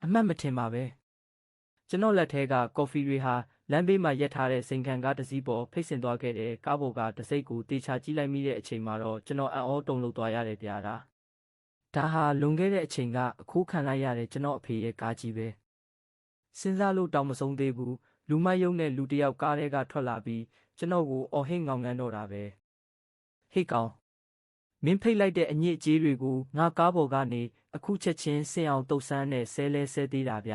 အမှတ်မထင်ပါပဲကျွန်တော်လက်ထဲကကော်ဖီတွေဟာလမ်းဘေးမှာရက်ထားတဲ့စိန်ခံကားတစ်စီးပေါ်ဖိတ်ဆင်သွားခဲ့တဲ့ကားပေါ်ကတစိမ့်ကိုတေချာကြည့်လိုက်မိတဲ့အချိန်မှာတော့ကျွန်တော်အံ့ဩတုန်လှုပ်သွားရတယ်ဗျာဒါဟာလွန်ခဲ့တဲ့အချိန်ကအခုခံလိုက်ရတဲ့ကျွန်တော်အဖေရဲ့ကားကြီးပဲစဉ်းစားလို့တောင်မဆုံးသေးဘူးလူမိုက်ယုံနဲ့လူတယောက်ကားထဲကထွက်လာပြီးကျွန်တော်ကိုအော်ဟစ်ငေါင်ငန်းတော့တာပဲဟေ့ကောင်မင်းဖိတ်လိုက်တဲ့အညစ်အကြေးတွေကိုငါကားပေါ်ကနေအခုချက်ချင်းဆင်အောင်တုတ်ဆန်းနဲ့ဆဲလဲဆဲသေးတာဗျ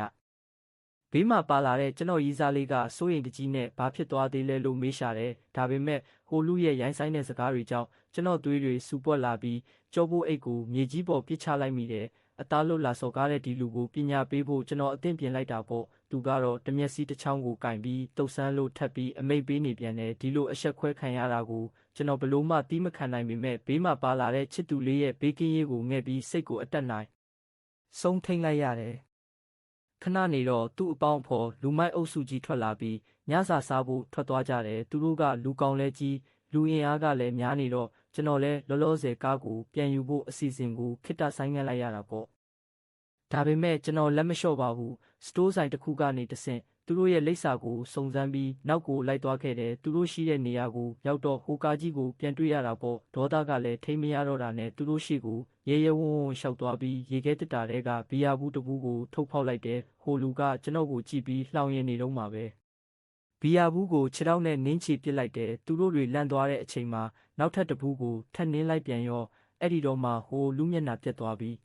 ဘေးမှာပါလာတဲ့ကျွန်တော်ရီးစားလေးကစိုးရိမ်တကြီးနဲ့ဘာဖြစ်သွားသေးလဲလို့မေးရှာတယ်ဒါပေမဲ့ဟိုလူရဲ့ရိုင်းဆိုင်တဲ့စကားတွေကြောင့်ကျွန်တော်သွေးတွေစူပွက်လာပြီးကြောပိုးအိတ်ကိုမြေကြီးပေါ်ပစ်ချလိုက်မိတယ်အသားလွတ်လာစော်ကားတဲ့ဒီလူကိုပညာပေးဖို့ကျွန်တော်အသင့်ပြင်လိုက်တာပေါ့သူကတော့တမျက်စိတစ်ချောင်းကိုကင်ပြီးတုတ်ဆန်းလို့ထပ်ပြီးအမိတ်ပေးနေပြန်တယ်ဒီလိုအဆက်ခွဲခံရတာကိုကျွန်တော်ဘလို့မှတီးမခံနိုင်ပေမဲ့ဘေးမှာပါလာတဲ့ချစ်သူလေးရဲ့ဘေးကင်းရေးကိုငဲ့ပြီးစိတ်ကိုအတက်နိုင်ဆုံးထိန်လိုက်ရတယ်ခဏနေတော့သူ့အပေါင်းအဖော်လူမိုက်အုပ်စုကြီးထွက်လာပြီးညစာစားဖို့ထွက်သွားကြတယ်သူတို့ကလူကောင်းလဲကြီးလူအင်အားကလည်းများနေတော့ကျွန်တော်လည်းလောလောဆယ်ကားကိုပြန်ယူဖို့အစီအစဉ်ကိုခိတ္တဆိုင်ငံ့လိုက်ရတာပေါ့ဒါပေမဲ့ကျွန်တော်လက်မလျှော့ပါဘူးစတိုးဆိုင်တစ်ခုကနေတဆင့်သူတို့ရဲ့လိပ်စာကိုစုံစမ်းပြီးနောက်ကိုလိုက်သွားခဲ့တယ်သူတို့ရှိတဲ့နေရာကိုရောက်တော့ဟိုကားကြီးကိုပြန်တွေ့ရတာပေါ့ဒေါသကလည်းထိမရတော့တာနဲ့သူတို့ရှိကိုရဲရဲဝံ့ဝံ့ရှောက်သွားပြီးရေခဲတစ်တာတဲကဘီယာဘူးတစ်ဘူးကိုထုတ်ဖောက်လိုက်တယ်ဟိုလူကကျွန်တော်ကိုကြည့်ပြီးလှောင်ရင်နေတော့မှာပဲဘီယာဘူးကိုခြေထောက်နဲ့နင်းချပစ်လိုက်တယ်သူတို့တွေလန့်သွားတဲ့အချိန်မှာနောက်ထပ်တစ်ဘူးကိုထပ်နင်းလိုက်ပြန်ရောအဲ့ဒီတော့မှဟိုလူမျက်နှာပြတ်သွားပြီး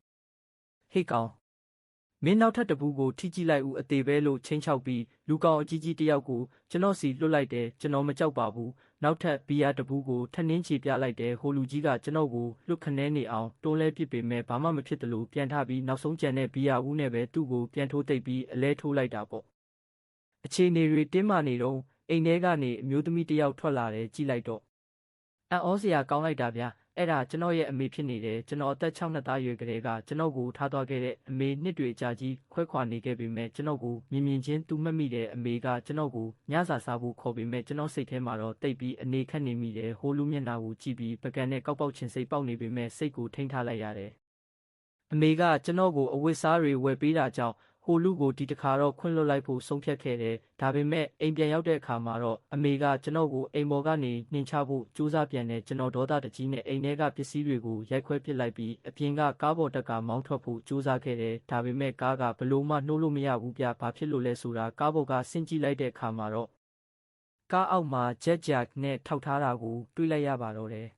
ဟေ့ကောင်မင်းနောက်ထပ်တပူးကိုထိကြည့်လိုက်ဦးအသေးပဲလို့ချင်းချောက်ပြီးလူကောင်အကြီးကြီးတယောက်ကိုကျွန်တော်စီလွတ်လိုက်တယ်ကျွန်တော်မကြောက်ပါဘူးနောက်ထပ်ဘီယာတပူးကိုထပ်နှင်းချပြလိုက်တယ်ဟိုလူကြီးကကျွန်တော်ကိုလွတ်ခနဲနေအောင်တွန်းလဲပစ်ပေမဲ့ဘာမှမဖြစ်တယ်လို့ပြန်ထပြီးနောက်ဆုံးကြံတဲ့ဘီယာဦးနဲ့ပဲသူ့ကိုပြန်ထိုးသိပ်ပြီးအလဲထိုးလိုက်တာပေါ့အခြေအနေတွေတင်းမာနေတော့အိမ်ထဲကနေအမျိုးသမီးတယောက်ထွက်လာတယ်ကြည့်လိုက်တော့အံ့ဩစရာကောင်းလိုက်တာဗျာအဲ့ဒါကျွန်တော်ရဲ့အမေဖြစ်နေတယ်ကျွန်တော်အသက်6နှစ်သားရွယ်ကလေးကကျွန်တော်ကိုထားသွားခဲ့တဲ့အမေနှစ်တွေကြာကြီးခွဲခွာနေခဲ့ပေမဲ့ကျွန်တော်ကိုမြင်ချင်းသူမှတ်မိတဲ့အမေကကျွန်တော်ကိုညစာစားဖို့ခေါ်ပေမဲ့ကျွန်တော်စိတ်ထဲမှာတော့တိတ်ပြီးအနေခက်နေမိတယ်ဟိုလူမျက်နှာကိုကြည့်ပြီးပကံနဲ့ကောက်ပေါက်ချင်စိတ်ပေါက်နေပေမဲ့စိတ်ကိုထိန်းထားလိုက်ရတယ်အမေကကျွန်တော်ကိုအဝတ်စားတွေဝယ်ပေးတာကြောင့်ဟိုလူကိုဒီတခါတော့ခွင့်လွှတ်လိုက်ဖို့ဆုံးဖြတ်ခဲ့တယ်ဒါပေမဲ့အိမ်ပြန်ရောက်တဲ့အခါမှာတော့အမေကကျွန်တော်ကိုအိမ်ပေါ်ကနေနှင်ချဖို့ကြိုးစားပြန်တယ်ကျွန်တော်ဒေါသတကြီးနဲ့အိမ်ထဲကပစ္စည်းတွေကိုရိုက်ခွဲပစ်လိုက်ပြီးအပြင်ကကားပေါ်တက်ကမောင်းထွက်ဖို့ကြိုးစားခဲ့တယ်ဒါပေမဲ့ကားကဘလို့မှနှိုးလို့မရဘူးဗျဘာဖြစ်လို့လဲဆိုတာကားပေါ်ကဆင်းကြည့်လိုက်တဲ့အခါမှာတော့ကားအောက်မှာဂျက်နဲ့ထောက်ထားတာကိုတွေ့လိုက်ရပါတော့တယ်